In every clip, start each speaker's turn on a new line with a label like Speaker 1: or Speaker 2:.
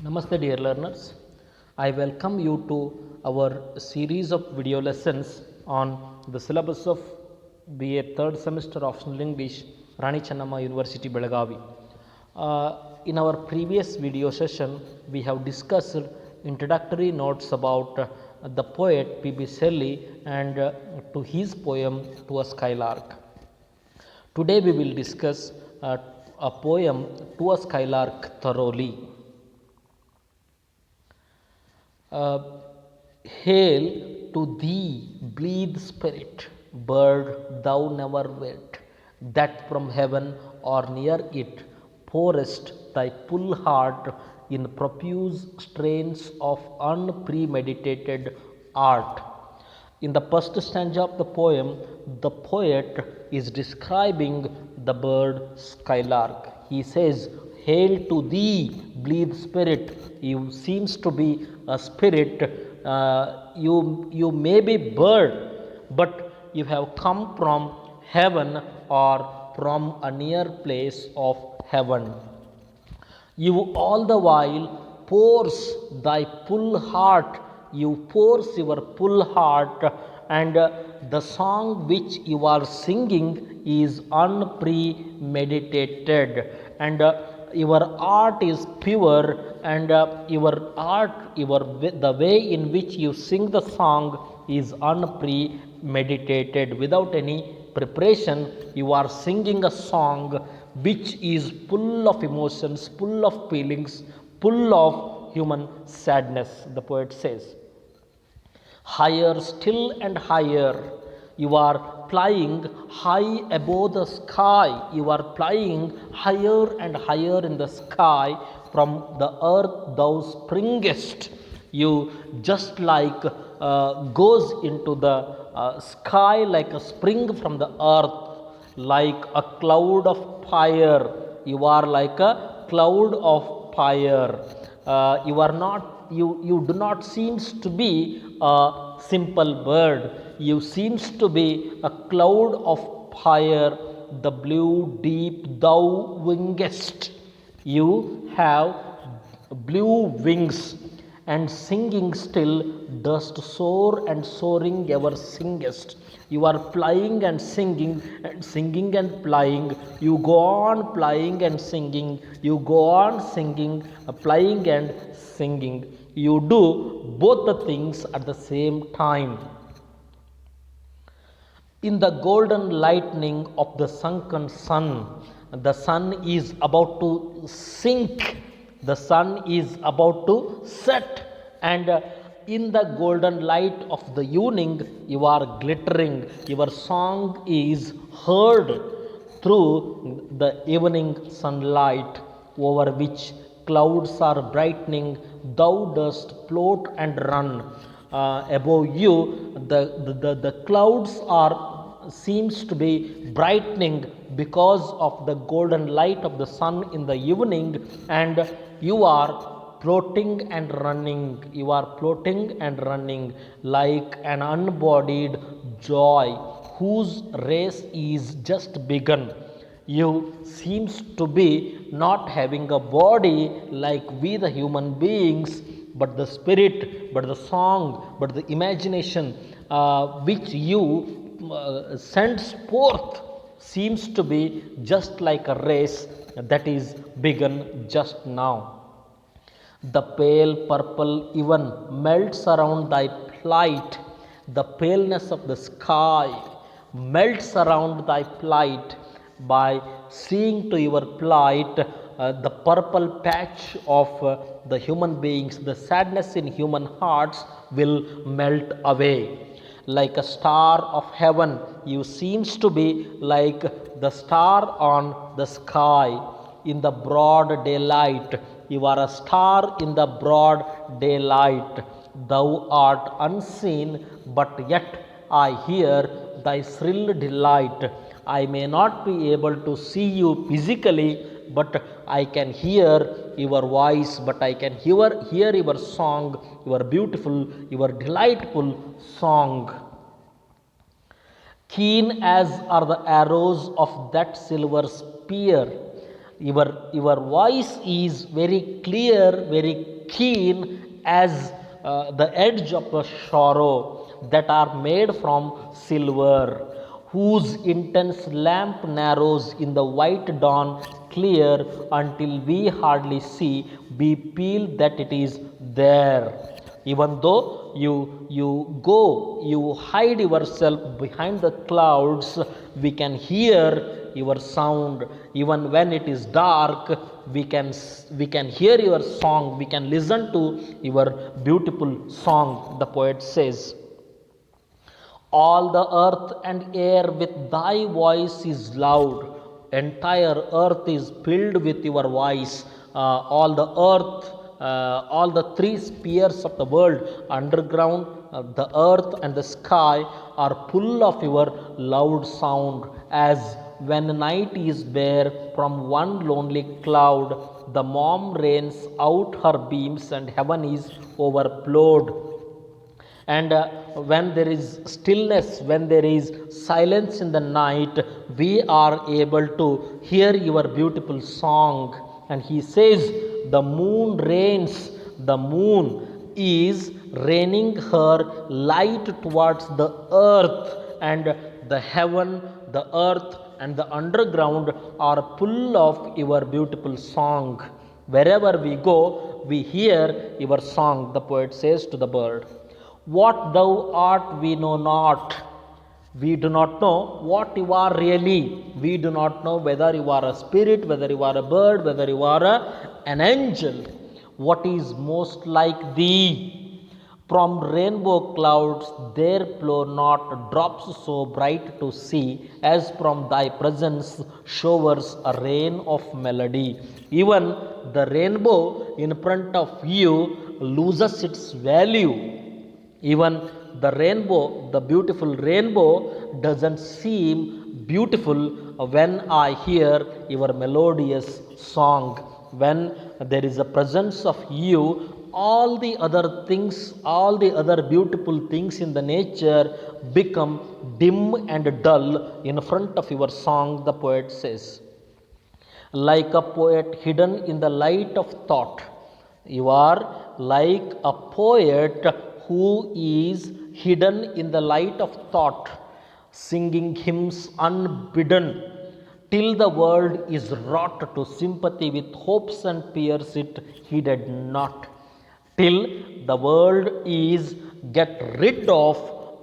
Speaker 1: Namaste dear learners. I welcome you to our series of video lessons on the syllabus of BA third semester optional English, Rani Channamma University, Belagavi. In our previous video session, we have discussed introductory notes about the poet P.B. Shelly and to his poem To a Skylark. Today we will discuss a poem To a Skylark thoroughly. Hail to thee, blithe spirit, bird thou never wert, that from heaven or near it pourest thy full heart in profuse strains of unpremeditated art. In the first stanza of the poem, the poet is describing the bird Skylark. He says, "Hail to thee, blithe spirit." You seems to be a spirit. You may be bird, but you have come from heaven or from a near place of heaven. You all the while pours thy full heart, you pours your full heart, and the song which you are singing is unpremeditated, and your art is pure, and the way in which you sing the song is unpremeditated. Without any preparation, you are singing a song which is full of emotions, full of feelings, full of human sadness, the poet says. Higher, still and higher, you are flying high above the sky. You are flying higher and higher in the sky. From the earth thou springest. You just like goes into the sky like a spring from the earth, like a cloud of fire. You are like a cloud of fire. You are not. You do not seems to be a simple bird. You seems to be a cloud of fire. The blue deep thou wingest. You have blue wings, and singing still dost soar, and soaring ever singest. You are flying and singing and flying. You go on flying and singing. You go on singing, flying and singing. You do both the things at the same time. In the golden lightning of the sunken sun, the sun is about to sink, the sun is about to set, and in the golden light of the evening, you are glittering. Your song is heard through the evening sunlight, over which clouds are brightening. Thou dost float and run. Above you, the clouds are seems to be brightening because of the golden light of the sun in the evening, and you are floating and running. You are floating and running like an unbodied joy whose race is just begun. You seems to be not having a body like we the human beings, but the spirit, but the song, but the imagination which you sends forth seems to be just like a race that is begun just now. The pale purple even melts around thy flight. The paleness of the sky melts around thy flight. By seeing to your plight, the purple patch of the human beings, the sadness in human hearts will melt away. Like a star of heaven, you seems to be like the star on the sky in the broad daylight. You are a star in the broad daylight. Thou art unseen, but yet I hear thy shrill delight. I may not be able to see you physically, but I can hear your voice, but I can hear your song, your beautiful, your delightful song. Keen as are the arrows of that silver spear. Your voice is very clear, very keen as the edge of a sorrow, that are made from silver, whose intense lamp narrows in the white dawn clear until we hardly see, we feel that it is there. Even though you hide yourself behind the clouds, we can hear your sound. Even when it is dark, we can hear your song, we can listen to your beautiful song. The poet says, all the earth and air with thy voice is loud. Entire earth is filled with your voice. All the earth, all the three spheres of the world, underground, the earth, and the sky, are full of your loud sound. As when night is bare from one lonely cloud, the mom rains out her beams and heaven is overflowed. And when there is stillness, when there is silence in the night, we are able to hear your beautiful song. And he says, the moon rains, the moon is raining her light towards the earth, and the heaven, the earth, and the underground are full of your beautiful song. Wherever we go, we hear your song, the poet says to the bird. What thou art we know not. We do not know what you are really. We do not know whether you are a spirit, whether you are a bird, whether you are an angel. What is most like thee? From rainbow clouds there flow not drops so bright to see, as from thy presence showers a rain of melody. Even the rainbow in front of you loses its value. Even the rainbow, the beautiful rainbow, doesn't seem beautiful when I hear your melodious song. When there is a presence of you, all the other things, all the other beautiful things in the nature become dim and dull in front of your song, the poet says. Like a poet hidden in the light of thought, you are like a poet who is hidden in the light of thought, singing hymns unbidden, till the world is wrought to sympathy with hopes and fears it heeded not, till the world is get rid of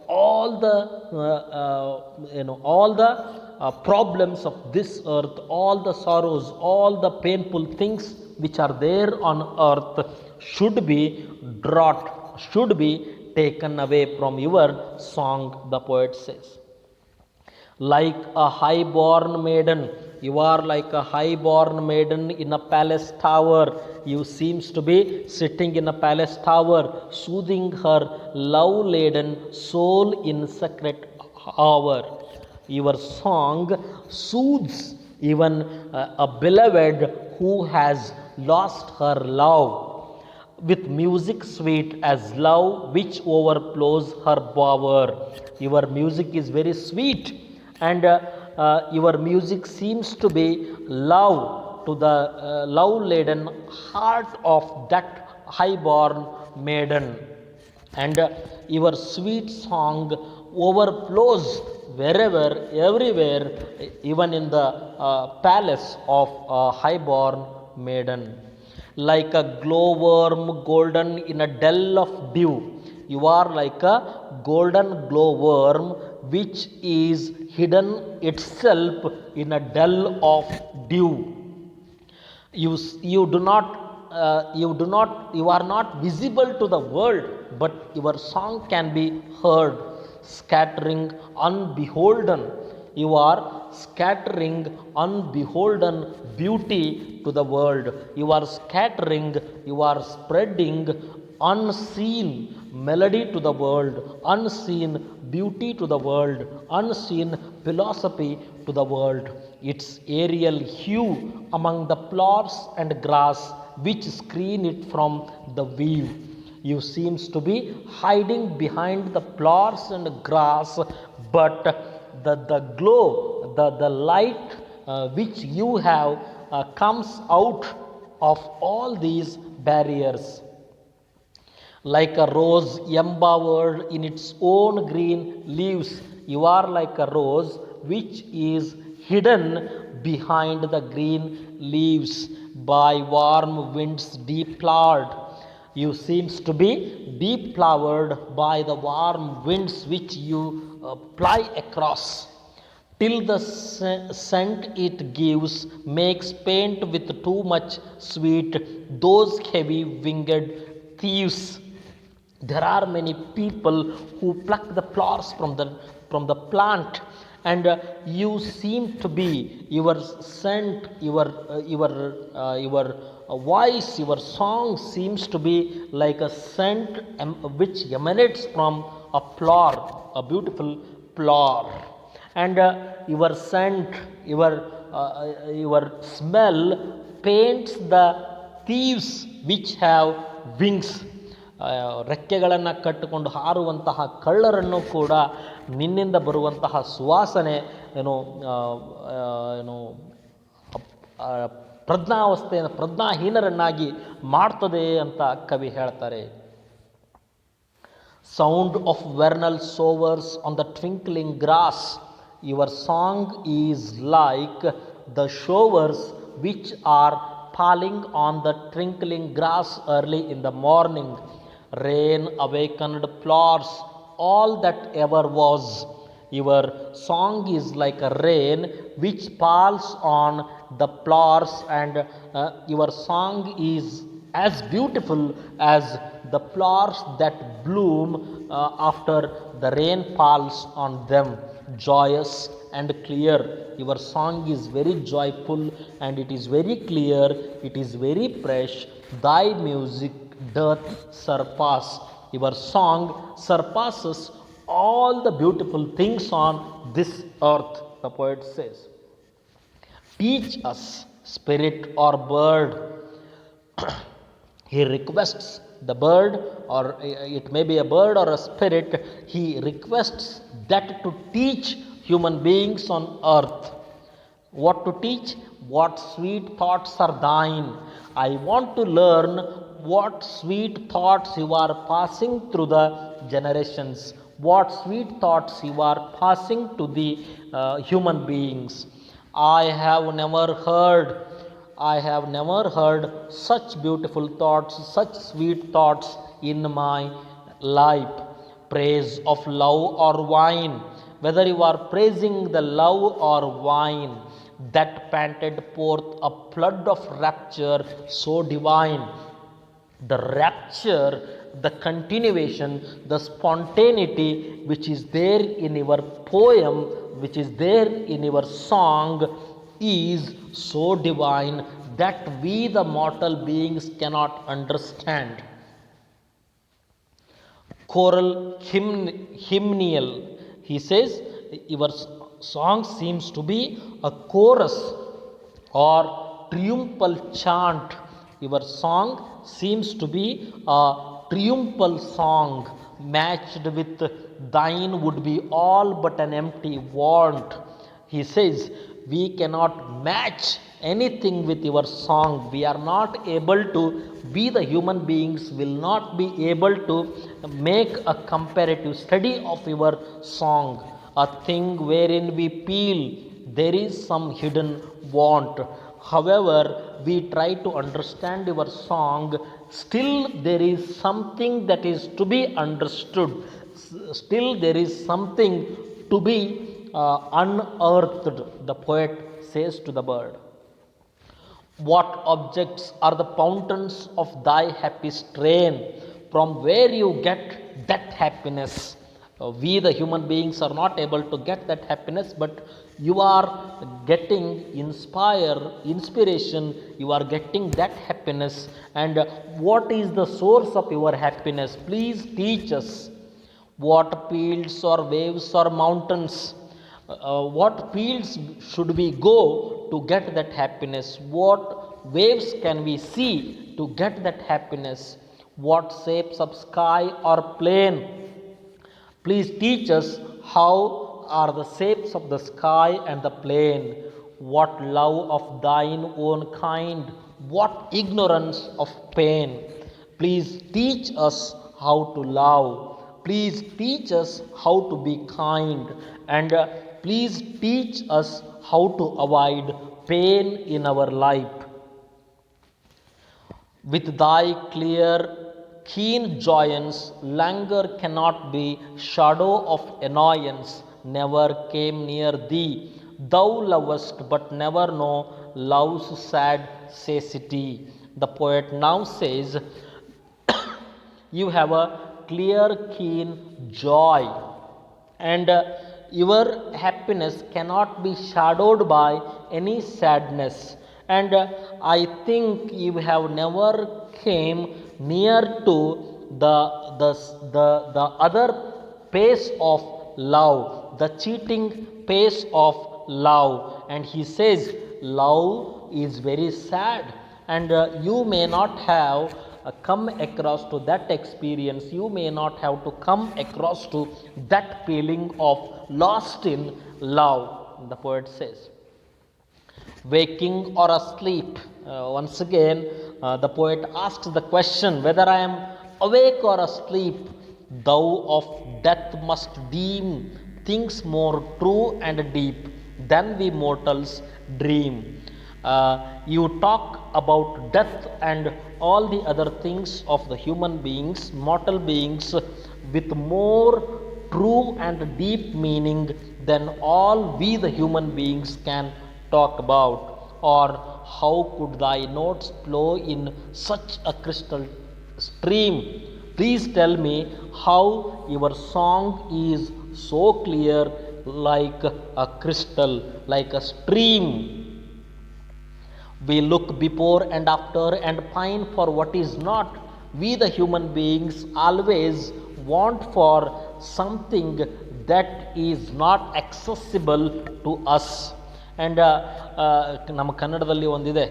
Speaker 1: all the all the problems of this earth, all the sorrows, all the painful things which are there on earth should be brought, should be taken away from your song, the poet says. Like a high-born maiden, you are like a high-born maiden in a palace tower. You seems to be sitting in a palace tower, soothing her love-laden soul in secret hour. Your song soothes even a beloved who has lost her love, with music sweet as love which overflows her bower. Your music is very sweet, and your music seems to be love to the love laden heart of that high-born maiden. And your sweet song overflows wherever, everywhere, even in the palace of a high-born maiden. Like a glowworm golden in a dell of dew, you are like a golden glowworm which is hidden itself in a dell of dew. You do not you are not visible to the world, but your song can be heard, scattering unbeholden. You are scattering unbeholden beauty to the world. You are scattering, you are spreading unseen melody to the world, unseen beauty to the world, unseen philosophy to the world. Its aerial hue among the flowers and grass which screen it from the view. You seems to be hiding behind the flowers and grass, but the glow, the light which you have comes out of all these barriers. Like a rose embowered in its own green leaves. You are like a rose which is hidden behind the green leaves by warm winds deep flowered. You seems to be deep flowered by the warm winds which you ply across till the scent it gives makes paint with too much sweet those heavy winged thieves. There are many people who pluck the flowers from the plant, and you seem to be your scent, your voice, your song seems to be like a scent which emanates from a flower, a beautiful flower. And your scent, your smell paints the thieves which have wings. ರೆಕ್ಕೆಗಳನ್ನು ಕಟ್ಟಿಕೊಂಡು ಹಾರುವಂತಹ ಕಳ್ಳರನ್ನು ಕೂಡ ನಿನ್ನಿಂದ ಬರುವಂತಹ ಸುವಾಸನೆ ಏನು ಏನು ಪ್ರಜ್ಞಾವಸ್ಥೆಯನ್ನು ಪ್ರಜ್ಞಾಹೀನರನ್ನಾಗಿ ಮಾಡ್ತದೆ ಅಂತ ಕವಿ ಹೇಳ್ತಾರೆ. Sound of vernal showers on the twinkling grass. Your song is like the showers which are falling on the twinkling grass early in the morning. Rain awakened flowers, all that ever was. Your song is like a rain which falls on the flowers, and your song is as beautiful as the flowers that bloom after the rain falls on them. Joyous and clear. Your song is very joyful and it is very clear, it is very fresh. Thy music doth surpass. Your song surpasses all the beautiful things on this earth, the poet says. Teach us, spirit or bird. He requests the bird, or it may be a bird or a spirit, he requests that to teach human beings on earth. What to teach? What sweet thoughts are thine. I want to learn what sweet thoughts you are passing through the generations, what sweet thoughts you are passing to the human beings. I have never heard such beautiful thoughts, such sweet thoughts in my life. Praise of love or wine, whether you are praising the love or wine, that panted forth a flood of rapture so divine. The rapture, the continuation, the spontaneity which is there in your poem, which is there in your song, is so divine that we the mortal beings cannot understand. Choral hymnal, he says, your song seems to be a chorus or triumphal chant. Your song seems to be a triumphal song, matched with thine would be all but an empty want. He says, we cannot match anything with your song. We are not able to, we the human beings will not be able to make a comparative study of your song. A thing wherein we feel there is some hidden want. However, we try to understand your song, still there is something that is to be understood. Still there is something to be unearthed, the poet says to the bird. What objects are the fountains of thy happy strain? From where you get that happiness? We the human beings are not able to get that happiness, but you are getting inspiration, you are getting that happiness. And what is the source of your happiness? Please teach us. What fields or waves or mountains, what fields should we go to get that happiness? What waves can we see to get that happiness? What shapes of sky or plain? Please teach us how are the shapes of the sky and the plain. What love of thine own kind, what ignorance of pain. Please teach us how to love. Please teach us how to be kind, and please teach us how to avoid pain in our life. With thy clear, keen joyance, languor cannot be, shadow of annoyance never came near thee. Thou lovest, but never know love's sad satiety. The poet now says, you have a clear, keen joy, and your happiness cannot be shadowed by any sadness. And I think you have never came near to the the the other pace of love, the cheating pace of love. And he says love is very sad, and you may not have come across to that experience, you may not have to come across to that feeling of lost in love. The poet says, waking or asleep. Once again, the poet asks the question whether I am awake or asleep. Thou of death must deem things more true and deep than we mortals dream. You talk about death and all the other things of the human beings, mortal beings, with more true and deep meaning than all we the human beings can talk about. Or how could thy notes flow in such a crystal stream? Please tell me how your song is so clear, like a crystal, like a stream. We look before and after and pine for what is not. We the human beings always want for something that is not accessible to us. And ನಮ್ಮ ಕನ್ನಡದಲ್ಲಿ ಒಂದಿದೆ,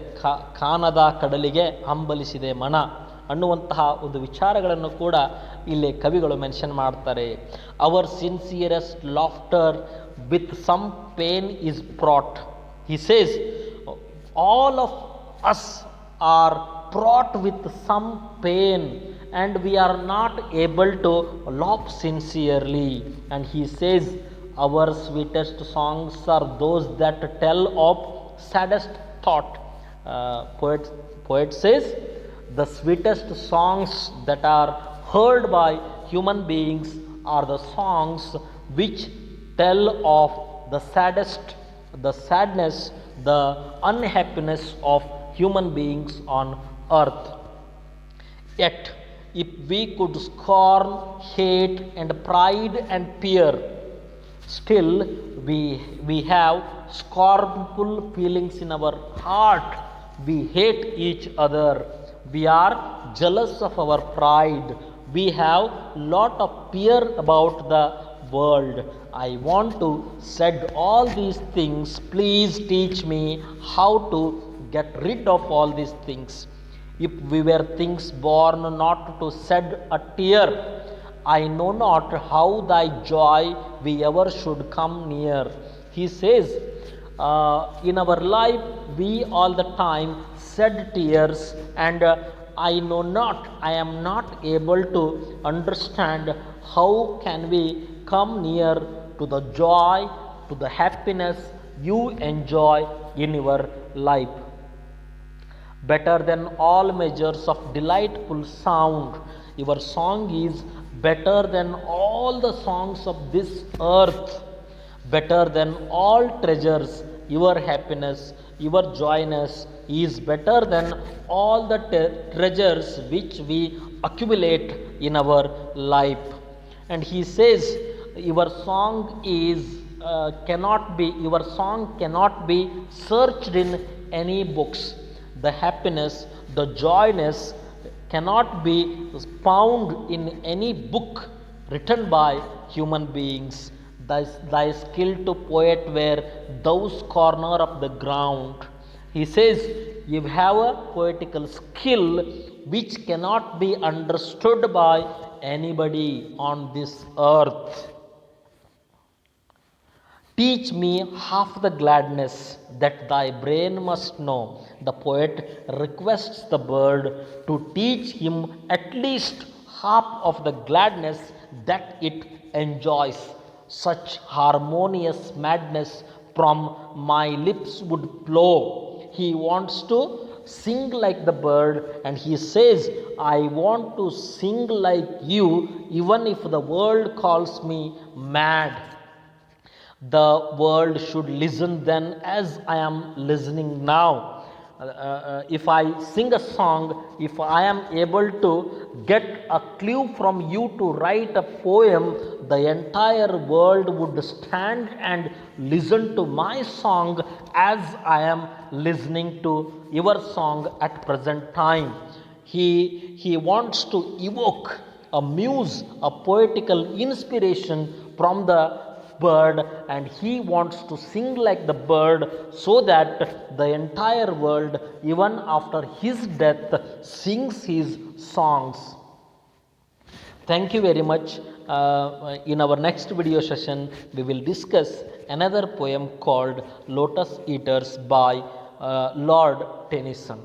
Speaker 1: ಕಾನದ ಕಡಲಿಗೆ ಹಂಬಲಿಸಿದೆ ಮನ ಅನ್ನುವಂತಹ ಒಂದು ವಿಚಾರಗಳನ್ನು ಕೂಡ ಇಲ್ಲಿ ಕವಿಗಳು ಮೆನ್ಷನ್ ಮಾಡ್ತಾರೆ. Our sincerest laughter with some pain is fraught. He says all of us are fraught with some pain, and we are not able to laugh sincerely. And he says our sweetest songs are those that tell of saddest thought. Poet says the sweetest songs that are heard by human beings are the songs which tell of the sadness, the unhappiness of human beings on earth. Yet, if we could scorn, hate, and pride and fear, still we have scornful feelings in our heart. We hate each other. We are jealous of our pride. We have lot of fear about the world. I want to said all these things. Please teach me how to get rid of all these things. If we were things born not to shed a tear, I know not how thy joy we ever should come near. He says, in our life we all the time shed tears, and I know not, I am not able to understand how can we come near to the joy, to the happiness you enjoy in your life. Better than all measures of delightful sound, your song is better than all the songs of this earth. Better than all treasures, your happiness, your joyness is better than all the treasures which we accumulate in our life. And he says your song is your song cannot be searched in any books. The happiness, the joyness cannot be found in any book written by human beings. Thy skill to poet were those corner of the ground. He says you have a poetical skill which cannot be understood by anybody on this earth. Teach me half the gladness that thy brain must know. The poet requests the bird to teach him at least half of the gladness that it enjoys. Such harmonious madness from my lips would flow. He wants to sing like the bird, and he says, I want to sing like you, even if the world calls me mad. The world should listen then as I am listening now. If I sing a song, if I am able to get a clue from you to write a poem, the entire world would stand and listen to my song as I am listening to your song at present time. He wants to evoke a muse, a poetical inspiration from the bird, and he wants to sing like the bird so that the entire world, even after his death, sings his songs. Thank you very much. In our next video session, we will discuss another poem called Lotus Eaters by Lord Tennyson.